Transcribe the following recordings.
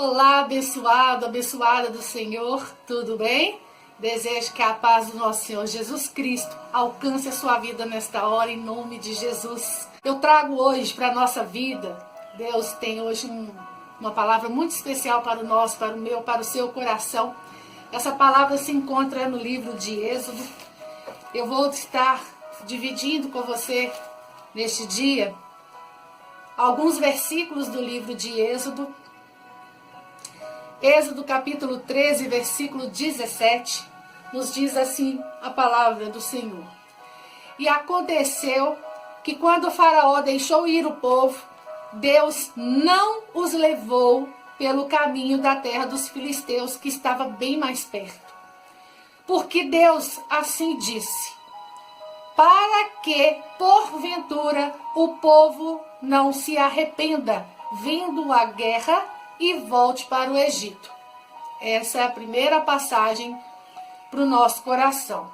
Olá, abençoado, abençoada do Senhor, tudo bem? Desejo que a paz do nosso Senhor Jesus Cristo alcance a sua vida nesta hora, em nome de Jesus. Eu trago hoje para a nossa vida, Deus tem hoje uma palavra muito especial para o nosso, para o meu, para o seu coração. Essa palavra se encontra no livro de Êxodo. Eu vou estar dividindo com você neste dia alguns versículos do livro de Êxodo. Êxodo capítulo 13, versículo 17, nos diz assim a palavra do Senhor. E aconteceu que quando o faraó deixou ir o povo, Deus não os levou pelo caminho da terra dos filisteus, que estava bem mais perto. Porque Deus assim disse: para que, porventura, o povo não se arrependa, vindo a guerra, e volte para o Egito. Essa é a primeira passagem para o nosso coração.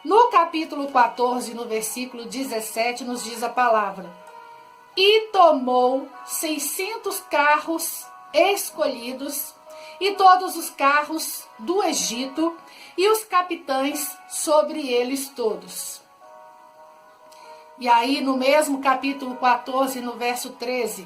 No capítulo 14, no versículo 17, nos diz a palavra: e tomou 600 carros escolhidos, e todos os carros do Egito, e os capitães sobre eles todos. E aí, no mesmo capítulo 14, no verso 13,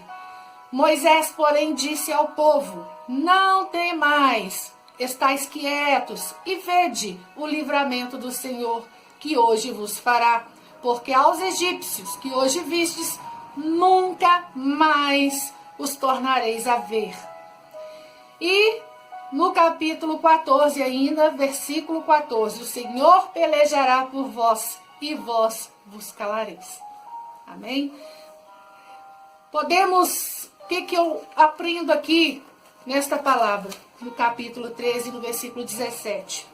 Moisés, porém, disse ao povo: não temais, estais quietos, e vede o livramento do Senhor, que hoje vos fará. Porque aos egípcios que hoje vistes, nunca mais os tornareis a ver. E no capítulo 14 ainda, versículo 14, o Senhor pelejará por vós, e vós vos calareis. Amém? O que eu aprendo aqui nesta palavra, no capítulo 13, no versículo 17?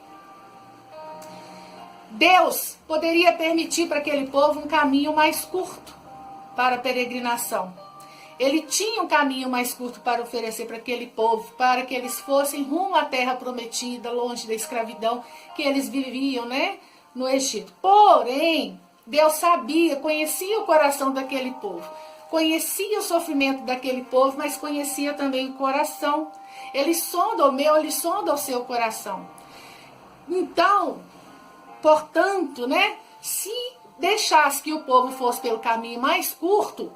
Deus poderia permitir para aquele povo um caminho mais curto para a peregrinação. Ele tinha um caminho mais curto para oferecer para aquele povo, para que eles fossem rumo à terra prometida, longe da escravidão que eles viviam, no Egito. Porém, Deus sabia, conhecia o coração daquele povo. Conhecia o sofrimento daquele povo, mas conhecia também o coração. Ele sonda o meu, ele sonda o seu coração. Então, portanto, se deixasse que o povo fosse pelo caminho mais curto,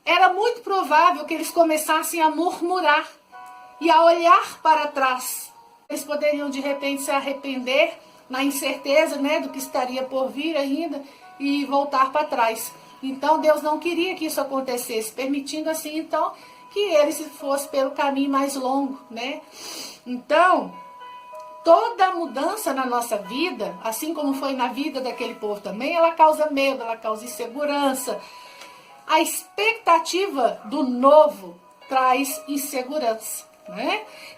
era muito provável que eles começassem a murmurar e a olhar para trás. Eles poderiam, de repente, se arrepender na incerteza, do que estaria por vir ainda e voltar para trás. Então, Deus não queria que isso acontecesse, permitindo assim, então, que eles fossem pelo caminho mais longo, Então, toda mudança na nossa vida, assim como foi na vida daquele povo também, ela causa medo, ela causa insegurança. A expectativa do novo traz insegurança,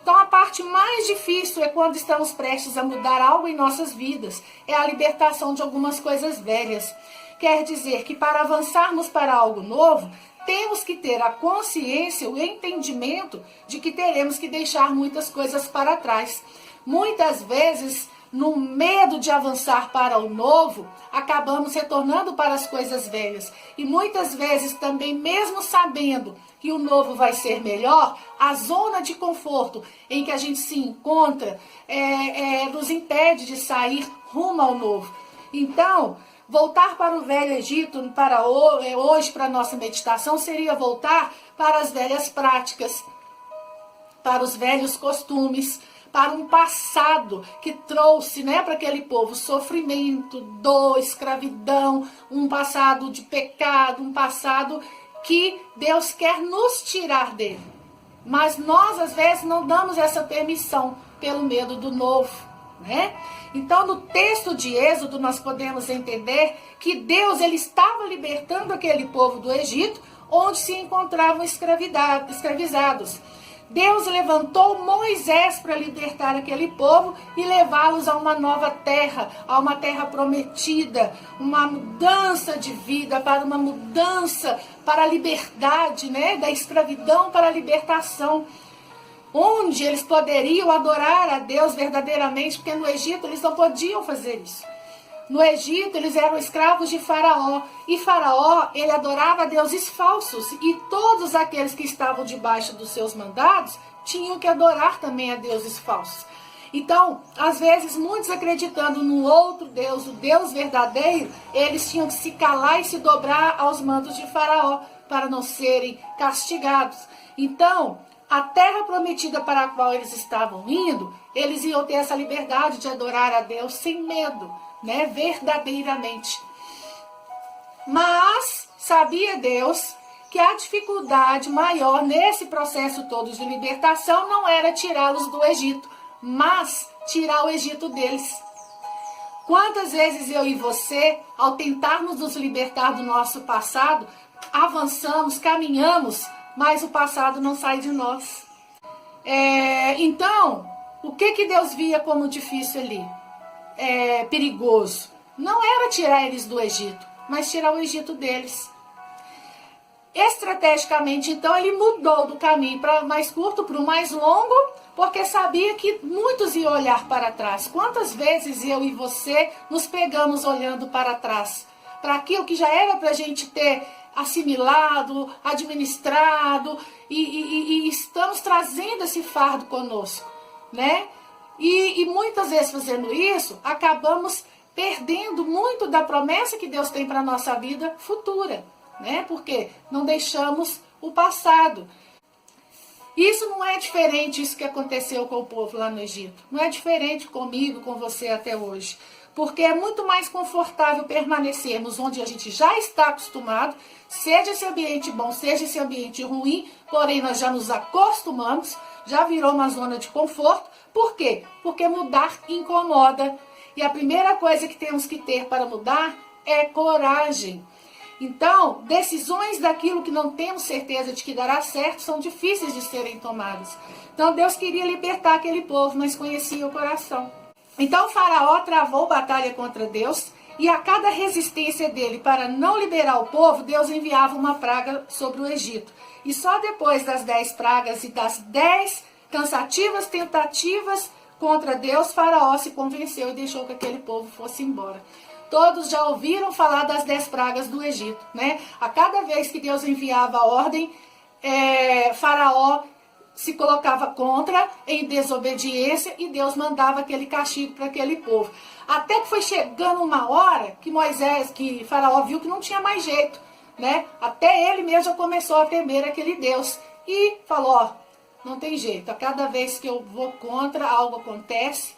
Então, a parte mais difícil é quando estamos prestes a mudar algo em nossas vidas, é a libertação de algumas coisas velhas. Quer dizer que para avançarmos para algo novo, temos que ter a consciência, o entendimento de que teremos que deixar muitas coisas para trás. Muitas vezes, no medo de avançar para o novo, acabamos retornando para as coisas velhas. E muitas vezes também, mesmo sabendo que o novo vai ser melhor, a zona de conforto em que a gente se encontra nos impede de sair rumo ao novo. Então, voltar para o velho Egito, para hoje, para a nossa meditação, seria voltar para as velhas práticas, para os velhos costumes, para um passado que trouxe para aquele povo sofrimento, dor, escravidão, um passado de pecado, um passado que Deus quer nos tirar dele. Mas nós, às vezes, não damos essa permissão pelo medo do novo, Então, no texto de Êxodo, nós podemos entender que Deus ele estava libertando aquele povo do Egito, onde se encontravam escravizados. Deus levantou Moisés para libertar aquele povo e levá-los a uma nova terra, a uma terra prometida, uma mudança de vida, para uma mudança para a liberdade, da escravidão para a libertação, onde eles poderiam adorar a Deus verdadeiramente, porque no Egito eles não podiam fazer isso. No Egito, eles eram escravos de Faraó. E Faraó, ele adorava deuses falsos. E todos aqueles que estavam debaixo dos seus mandados tinham que adorar também a deuses falsos. Então, às vezes, muitos acreditando no outro Deus, o Deus verdadeiro, eles tinham que se calar e se dobrar aos mandos de Faraó para não serem castigados. Então, a terra prometida para a qual eles estavam indo, eles iam ter essa liberdade de adorar a Deus sem medo, né? Verdadeiramente. Mas sabia Deus que a dificuldade maior nesse processo todo de libertação não era tirá-los do Egito, mas tirar o Egito deles. Quantas vezes eu e você, ao tentarmos nos libertar do nosso passado, avançamos, caminhamos, mas o passado não sai de nós. Então, o que Deus via como difícil ali? Perigoso. Não era tirar eles do Egito, mas tirar o Egito deles. Estrategicamente, então, ele mudou do caminho mais curto para o mais longo, porque sabia que muitos iam olhar para trás. Quantas vezes eu e você nos pegamos olhando para trás? Para aquilo que já era para a gente ter assimilado, administrado, e estamos trazendo esse fardo conosco, né? E muitas vezes fazendo isso, acabamos perdendo muito da promessa que Deus tem para a nossa vida futura, né? Porque não deixamos o passado. Isso não é diferente, isso que aconteceu com o povo lá no Egito. Não é diferente comigo, com você até hoje. Porque é muito mais confortável permanecermos onde a gente já está acostumado, seja esse ambiente bom, seja esse ambiente ruim, porém nós já nos acostumamos, já virou uma zona de conforto. Por quê? Porque mudar incomoda. E a primeira coisa que temos que ter para mudar é coragem. Então, decisões daquilo que não temos certeza de que dará certo são difíceis de serem tomadas. Então, Deus queria libertar aquele povo, mas conhecia o coração. Então, Faraó travou batalha contra Deus e a cada resistência dele para não liberar o povo, Deus enviava uma praga sobre o Egito. E só depois das 10 pragas e das 10 cansativas tentativas contra Deus, Faraó se convenceu e deixou que aquele povo fosse embora. Todos já ouviram falar das 10 pragas do Egito, né? A cada vez que Deus enviava a ordem, Faraó se colocava contra, em desobediência, e Deus mandava aquele castigo para aquele povo. Até que foi chegando uma hora que Faraó viu que não tinha mais jeito, né? Até ele mesmo começou a temer aquele Deus e falou, não tem jeito, a cada vez que eu vou contra, algo acontece,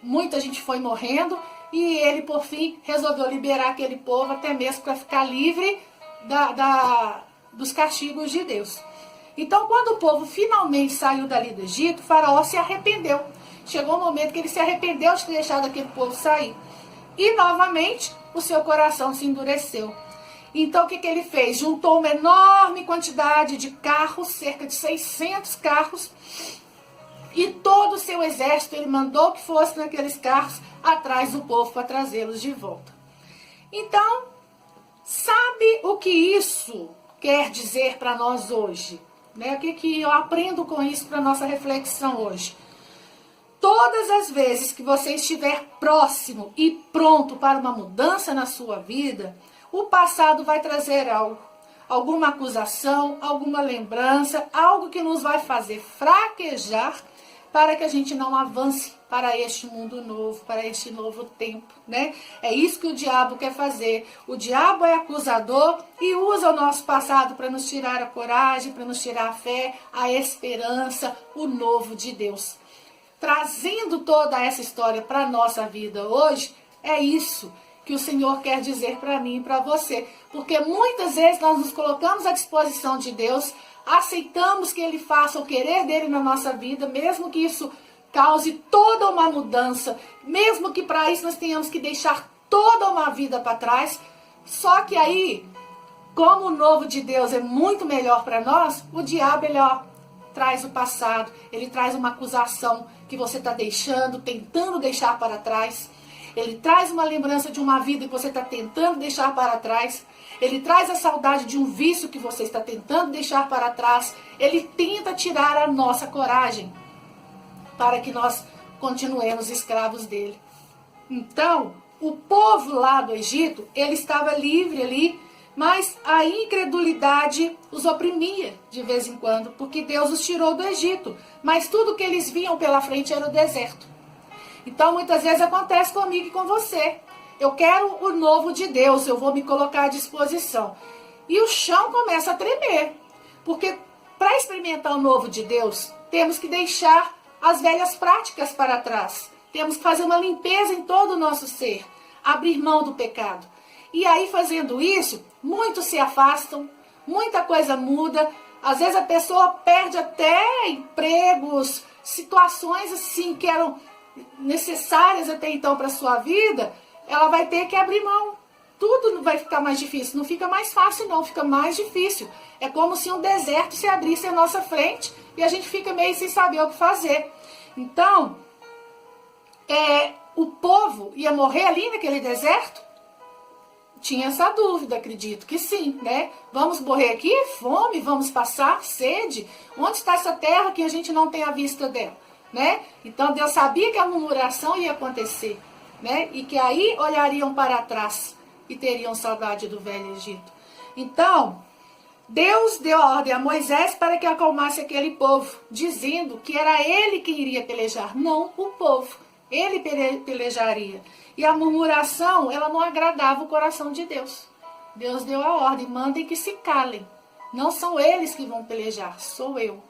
muita gente foi morrendo, e ele, por fim, resolveu liberar aquele povo até mesmo para ficar livre dos castigos de Deus. Então, quando o povo finalmente saiu dali do Egito, Faraó se arrependeu. Chegou um momento que ele se arrependeu de ter deixado aquele povo sair. E, novamente, o seu coração se endureceu. Então, o que ele fez? Juntou uma enorme quantidade de carros, cerca de 600 carros, e todo o seu exército ele mandou que fosse naqueles carros atrás do povo para trazê-los de volta. Então, sabe o que isso quer dizer para nós hoje? Né? O que eu aprendo com isso para a nossa reflexão hoje? Todas as vezes que você estiver próximo e pronto para uma mudança na sua vida, o passado vai trazer algo. Alguma acusação, alguma lembrança, algo que nos vai fazer fraquejar para que a gente não avance para este mundo novo, para este novo tempo, né? É isso que o diabo quer fazer. O diabo é acusador e usa o nosso passado para nos tirar a coragem, para nos tirar a fé, a esperança, o novo de Deus. Trazendo toda essa história para a nossa vida hoje, é isso que o Senhor quer dizer para mim e para você. Porque muitas vezes nós nos colocamos à disposição de Deus, aceitamos que Ele faça o querer dele na nossa vida, mesmo que isso cause toda uma mudança, mesmo que para isso nós tenhamos que deixar toda uma vida para trás. Só que aí, como o novo de Deus é muito melhor para nós, o diabo ele traz o passado, ele traz uma acusação que você está deixando, tentando deixar para trás. Ele traz uma lembrança de uma vida que você está tentando deixar para trás. Ele traz a saudade de um vício que você está tentando deixar para trás. Ele tenta tirar a nossa coragem para que nós continuemos escravos dele. Então, o povo lá do Egito, ele estava livre ali, Mas a incredulidade os oprimia de vez em quando, porque Deus os tirou do Egito. Mas tudo que eles viam pela frente era o deserto. Então muitas vezes acontece comigo e com você. Eu quero o novo de Deus, eu vou me colocar à disposição. E o chão começa a tremer. Porque para experimentar o novo de Deus, temos que deixar as velhas práticas para trás. Temos que fazer uma limpeza em todo o nosso ser. Abrir mão do pecado. E aí, fazendo isso, muitos se afastam, muita coisa muda. Às vezes a pessoa perde até empregos, situações assim que eram necessárias até então para a sua vida. Ela vai ter que abrir mão. Tudo não vai ficar mais difícil. Não fica mais fácil, não. Fica mais difícil. É como se um deserto se abrisse à nossa frente e a gente fica meio sem saber o que fazer. Então, o povo ia morrer ali naquele deserto? Tinha essa dúvida, acredito que sim, né? Vamos morrer aqui? Fome? Vamos passar sede? Onde está essa terra que a gente não tem a vista dela, né? Então Deus sabia que a murmuração ia acontecer, né? E que aí olhariam para trás e teriam saudade do velho Egito. Então, Deus deu a ordem a Moisés para que acalmasse aquele povo, dizendo que era ele quem iria pelejar, não o povo. Ele pelejaria. E a murmuração, ela não agradava o coração de Deus. Deus deu a ordem, mandem que se calem. Não são eles que vão pelejar, sou eu.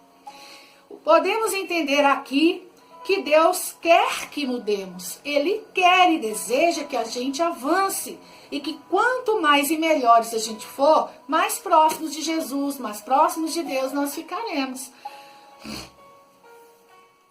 Podemos entender aqui que Deus quer que mudemos. Ele quer e deseja que a gente avance. E que quanto mais e melhores a gente for, mais próximos de Jesus, mais próximos de Deus nós ficaremos.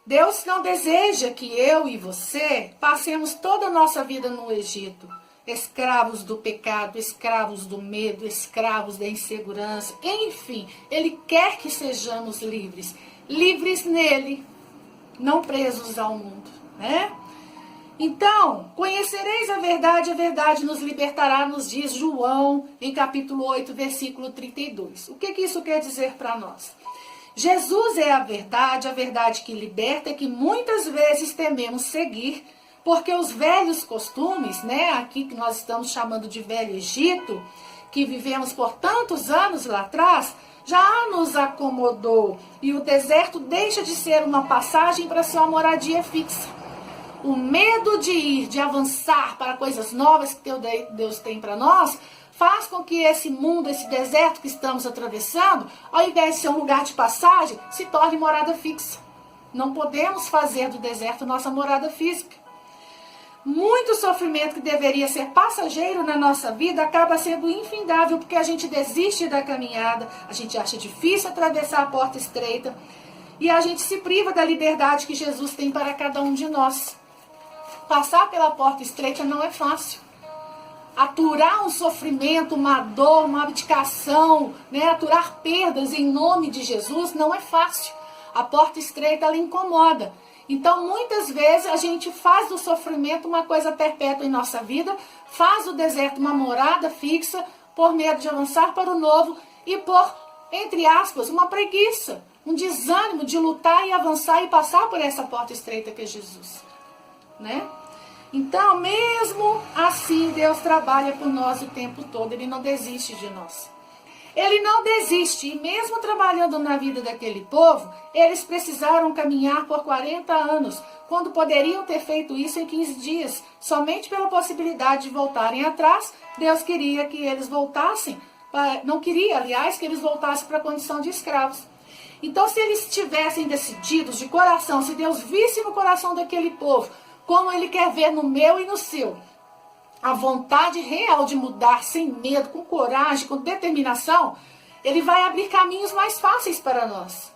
Deus não deseja que eu e você passemos toda a nossa vida no Egito, escravos do pecado, escravos do medo, escravos da insegurança, enfim, Ele quer que sejamos livres, livres nele, não presos ao mundo, né? Então, conhecereis a verdade nos libertará, nos diz João, em capítulo 8, versículo 32. O que isso quer dizer para nós? Jesus é a verdade que liberta e que muitas vezes tememos seguir, porque os velhos costumes, né, aqui que nós estamos chamando de Velho Egito, que vivemos por tantos anos lá atrás, já nos acomodou e o deserto deixa de ser uma passagem para ser uma moradia fixa. O medo de ir, de avançar para coisas novas que Deus tem para nós, faz com que esse mundo, esse deserto que estamos atravessando, ao invés de ser um lugar de passagem, se torne morada fixa. Não podemos fazer do deserto nossa morada física. Muito sofrimento que deveria ser passageiro na nossa vida acaba sendo infindável porque a gente desiste da caminhada, a gente acha difícil atravessar a porta estreita e a gente se priva da liberdade que Jesus tem para cada um de nós. Passar pela porta estreita não é fácil. Aturar um sofrimento, uma dor, uma abdicação, né? Aturar perdas em nome de Jesus não é fácil. A porta estreita, ela incomoda. Então, muitas vezes, a gente faz do sofrimento uma coisa perpétua em nossa vida, faz do deserto uma morada fixa, por medo de avançar para o novo e por, entre aspas, uma preguiça, um desânimo de lutar e avançar e passar por essa porta estreita que é Jesus, né? Então, mesmo assim, Deus trabalha por nós o tempo todo. Ele não desiste de nós. Ele não desiste. E mesmo trabalhando na vida daquele povo, eles precisaram caminhar por 40 anos, quando poderiam ter feito isso em 15 dias. Somente pela possibilidade de voltarem atrás, Deus queria que eles voltassem. Não queria, aliás, que eles voltassem para a condição de escravos. Então, se eles tivessem decididos de coração, se Deus visse no coração daquele povo, como Ele quer ver no meu e no seu, a vontade real de mudar sem medo, com coragem, com determinação, Ele vai abrir caminhos mais fáceis para nós.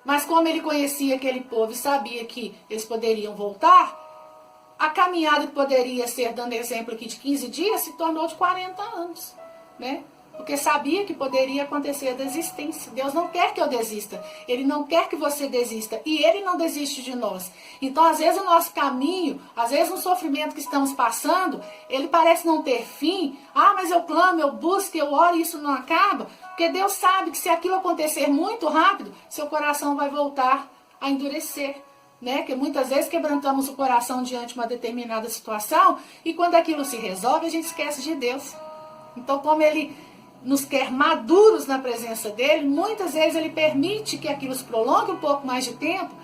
Mas como Ele conhecia aquele povo e sabia que eles poderiam voltar, a caminhada que poderia ser, dando exemplo aqui, de 15 dias, se tornou de 40 anos, né? Porque sabia que poderia acontecer a desistência. Deus não quer que eu desista. Ele não quer que você desista. E Ele não desiste de nós. Então, às vezes, o nosso caminho, às vezes, o sofrimento que estamos passando, ele parece não ter fim. Ah, mas eu clamo, eu busco, eu oro e isso não acaba. Porque Deus sabe que se aquilo acontecer muito rápido, seu coração vai voltar a endurecer. Né? Que muitas vezes quebrantamos o coração diante de uma determinada situação e quando aquilo se resolve, a gente esquece de Deus. Então, como ele nos quer maduros na presença dele, muitas vezes ele permite que aquilo se prolongue um pouco mais de tempo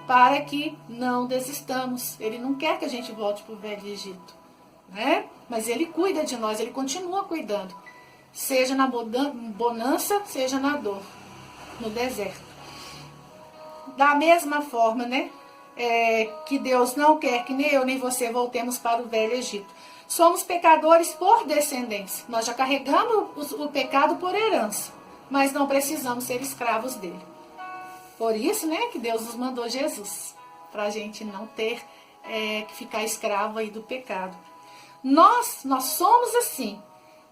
para que não desistamos. Ele não quer que a gente volte para o Velho Egito, né? Mas ele cuida de nós, ele continua cuidando. Seja na bonança, seja na dor, no deserto. Da mesma forma, né? Que Deus não quer que nem eu nem você voltemos para o Velho Egito. Somos pecadores por descendência. Nós já carregamos o pecado por herança, mas não precisamos ser escravos dele. Por isso, né, que Deus nos mandou Jesus, para a gente não ter que ficar escravo aí do pecado. Nós somos assim.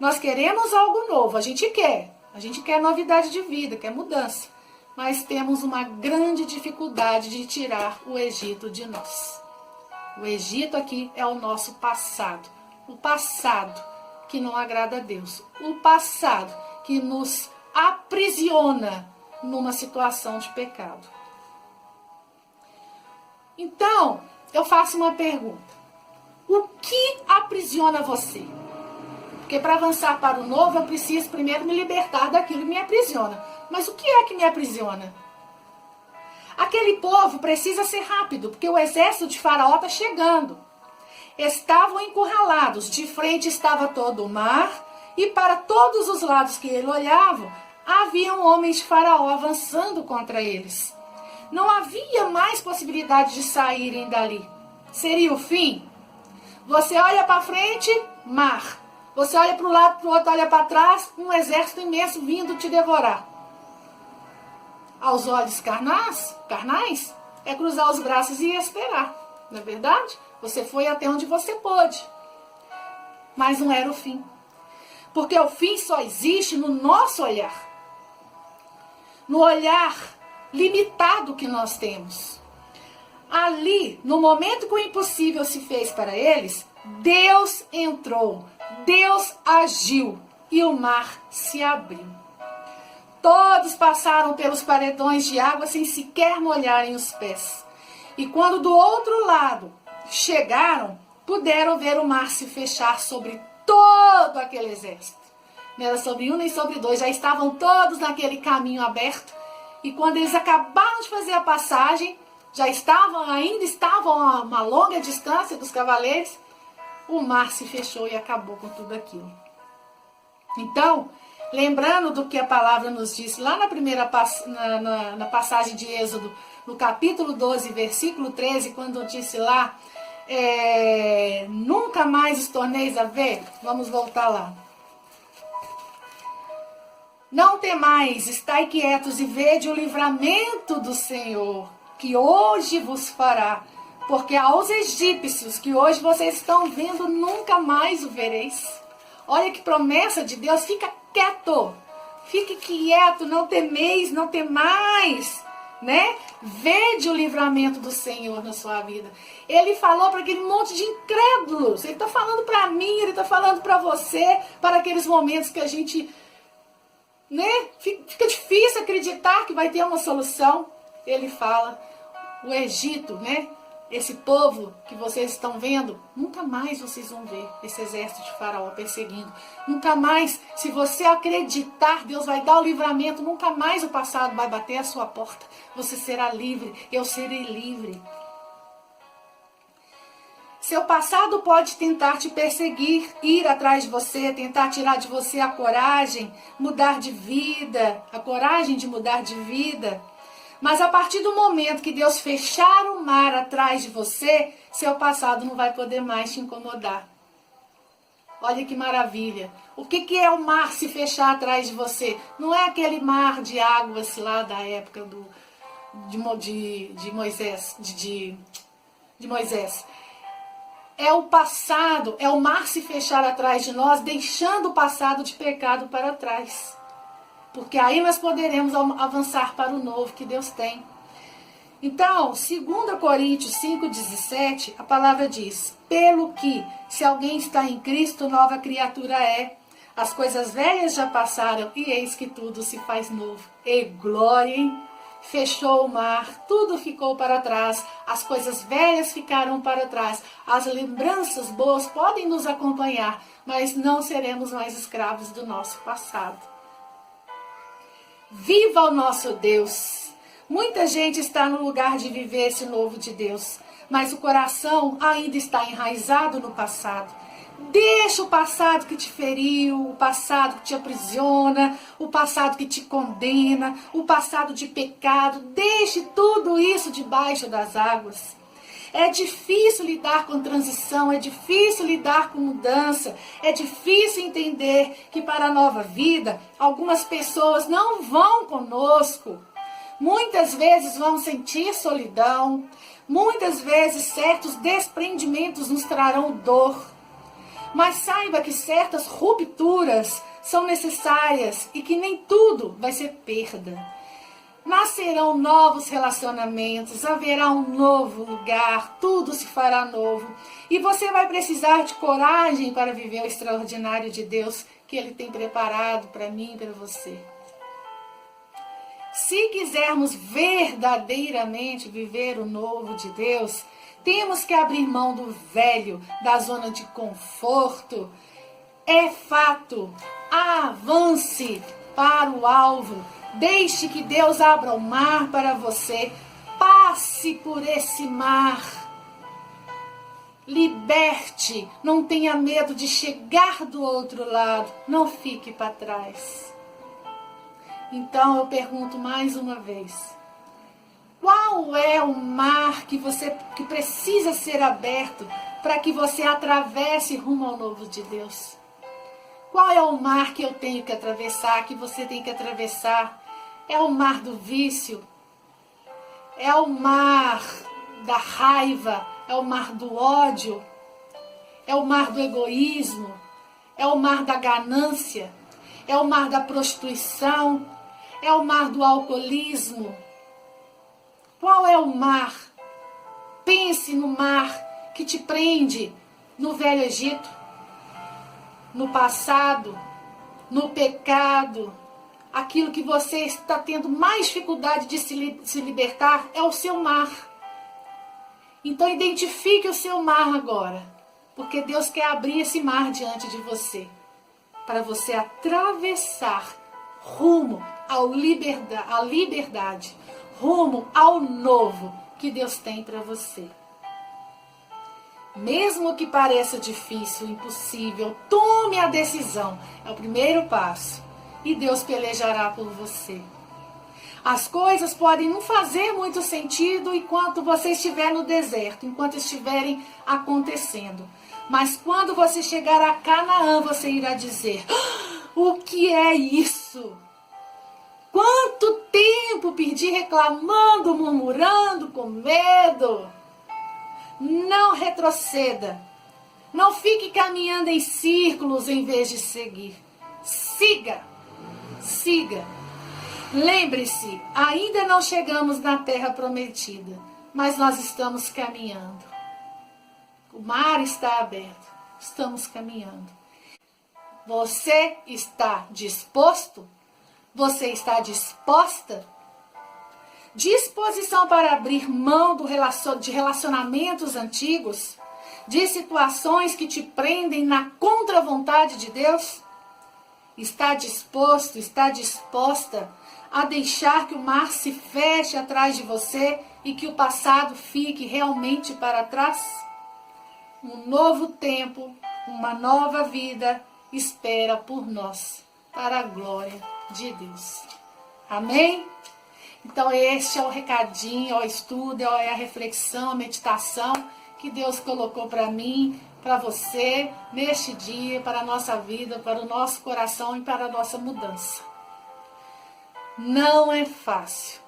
Nós queremos algo novo, a gente quer novidade de vida, quer mudança. Mas temos uma grande dificuldade de tirar o Egito de nós. O Egito aqui é o nosso passado. O passado que não agrada a Deus. O passado que nos aprisiona numa situação de pecado. Então, eu faço uma pergunta. O que aprisiona você? Porque para avançar para o novo, eu preciso primeiro me libertar daquilo que me aprisiona. Mas o que é que me aprisiona? Aquele povo precisa ser rápido, porque o exército de Faraó está chegando. Estavam encurralados, de frente estava todo o mar, e para todos os lados que ele olhava, haviam homens de Faraó avançando contra eles. Não havia mais possibilidade de saírem dali. Seria o fim? Você olha para frente, mar. Você olha para o lado, para o outro, olha para trás, um exército imenso vindo te devorar. Aos olhos carnais, é cruzar os braços e esperar. Não é verdade? Você foi até onde você pôde. Mas não era o fim. Porque o fim só existe no nosso olhar. No olhar limitado que nós temos. Ali, no momento que o impossível se fez para eles, Deus entrou, Deus agiu e o mar se abriu. Todos passaram pelos paredões de água sem sequer molharem os pés. E quando do outro lado chegaram, puderam ver o mar se fechar sobre todo aquele exército. Não era sobre um nem sobre dois, já estavam todos naquele caminho aberto. E quando eles acabaram de fazer a passagem, ainda estavam a uma longa distância dos cavaleiros, o mar se fechou e acabou com tudo aquilo. Então, lembrando do que a palavra nos disse lá na passagem de Êxodo, no capítulo 12, versículo 13, quando disse lá, nunca mais os torneis a ver, vamos voltar lá. Não temais, estai quietos e vede o livramento do Senhor, que hoje vos fará, porque aos egípcios que hoje vocês estão vendo, nunca mais o vereis. Olha que promessa de Deus, fica quieto, fique quieto, não temeis, não temais, né? Vede o livramento do Senhor na sua vida. Ele falou para aquele monte de incrédulos, ele está falando para mim, ele está falando para você, para aqueles momentos que a gente, né, fica difícil acreditar que vai ter uma solução. Ele fala, o Egito, né? Esse povo que vocês estão vendo, nunca mais vocês vão ver esse exército de Faraó perseguindo. Nunca mais, se você acreditar, Deus vai dar o livramento, nunca mais o passado vai bater a sua porta. Você será livre, eu serei livre. Seu passado pode tentar te perseguir, ir atrás de você, tentar tirar de você a coragem, mudar de vida, a coragem de mudar de vida. Mas a partir do momento que Deus fechar o mar atrás de você, seu passado não vai poder mais te incomodar. Olha que maravilha. O que é o mar se fechar atrás de você? Não é aquele mar de águas lá da época de Moisés. De Moisés. É o passado, é o mar se fechar atrás de nós, deixando o passado de pecado para trás. Porque aí nós poderemos avançar para o novo que Deus tem. Então, 2 Coríntios 5,17, a palavra diz, pelo que, se alguém está em Cristo, nova criatura é. As coisas velhas já passaram e eis que tudo se faz novo. E glória, hein? fechou o mar, tudo ficou para trás, as coisas velhas ficaram para trás, as lembranças boas podem nos acompanhar, mas não seremos mais escravos do nosso passado. Viva o nosso Deus! Muita gente está no lugar de viver esse novo de Deus, mas o coração ainda está enraizado no passado. Deixa o passado que te feriu, o passado que te aprisiona, o passado que te condena, o passado de pecado. Deixe tudo isso debaixo das águas. É difícil lidar com transição, é difícil lidar com mudança, é difícil entender que para a nova vida, algumas pessoas não vão conosco. Muitas vezes vão sentir solidão, muitas vezes certos desprendimentos nos trarão dor. Mas saiba que certas rupturas são necessárias e que nem tudo vai ser perda. Nascerão novos relacionamentos, haverá um novo lugar, tudo se fará novo. E você vai precisar de coragem para viver o extraordinário de Deus que Ele tem preparado para mim e para você. Se quisermos verdadeiramente viver o novo de Deus, temos que abrir mão do velho, da zona de conforto. É fato. Avance para o alvo. Deixe que Deus abra o mar para você. Passe por esse mar. Liberte. Não tenha medo de chegar do outro lado. Não fique para trás. Então eu pergunto mais uma vez. Qual é o mar que precisa ser aberto para que você atravesse rumo ao novo de Deus? Qual é o mar que eu tenho que atravessar, que você tem que atravessar? É o mar do vício? É o mar da raiva? É o mar do ódio? É o mar do egoísmo? É o mar da ganância? É o mar da prostituição? É o mar do alcoolismo? Qual é o mar? Pense no mar que te prende no Velho Egito, no passado, no pecado. Aquilo que você está tendo mais dificuldade de se libertar é o seu mar. Então identifique o seu mar agora, porque Deus quer abrir esse mar diante de você, para você atravessar rumo à liberdade, rumo ao novo que Deus tem para você. Mesmo que pareça difícil, impossível, tome a decisão. É o primeiro passo. E Deus pelejará por você. As coisas podem não fazer muito sentido enquanto você estiver no deserto, enquanto estiverem acontecendo. Mas quando você chegar a Canaã, você irá dizer: o que é isso? Quanto tempo perdi reclamando, murmurando, com medo? Não retroceda. Não fique caminhando em círculos em vez de seguir. Siga. Siga. Lembre-se, ainda não chegamos na terra prometida, mas nós estamos caminhando. O mar está aberto. Estamos caminhando. Você está disposto? Você está disposta? Disposição para abrir mão de relacionamentos antigos? De situações que te prendem na contra-vontade de Deus? Está disposto, está disposta a deixar que o mar se feche atrás de você e que o passado fique realmente para trás? Um novo tempo, uma nova vida espera por nós, para a glória de Deus. Amém? Então este é o recadinho, é o estudo, é a reflexão, a meditação que Deus colocou para mim, para você, neste dia, para a nossa vida, para o nosso coração e para a nossa mudança. Não é fácil.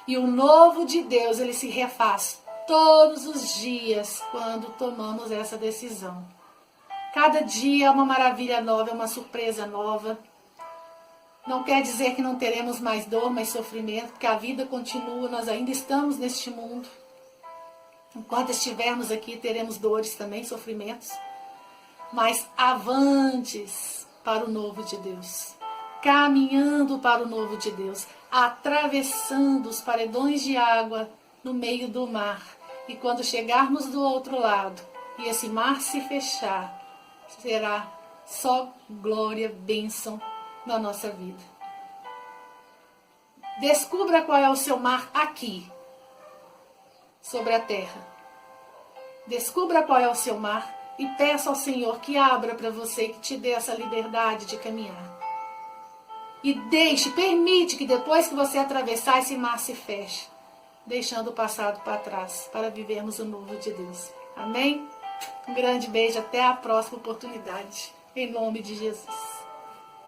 E o novo de Deus, ele se refaz todos os dias quando tomamos essa decisão. Cada dia é uma maravilha nova, é uma surpresa nova. Não quer dizer que não teremos mais dor, mais sofrimento, porque a vida continua, nós ainda estamos neste mundo. Enquanto estivermos aqui, teremos dores também, sofrimentos. Mas avantes para o novo de Deus. Caminhando para o novo de Deus. atravessando os paredões de água no meio do mar. E quando chegarmos do outro lado e esse mar se fechar, será só glória, bênção na nossa vida. Descubra qual é o seu mar aqui, sobre a terra. Descubra qual é o seu mar e peça ao Senhor que abra para você, que te dê essa liberdade de caminhar. E permite que depois que você atravessar, esse mar se feche, deixando o passado para trás, para vivermos o novo de Deus. Amém? Um grande beijo, até a próxima oportunidade. Em nome de Jesus.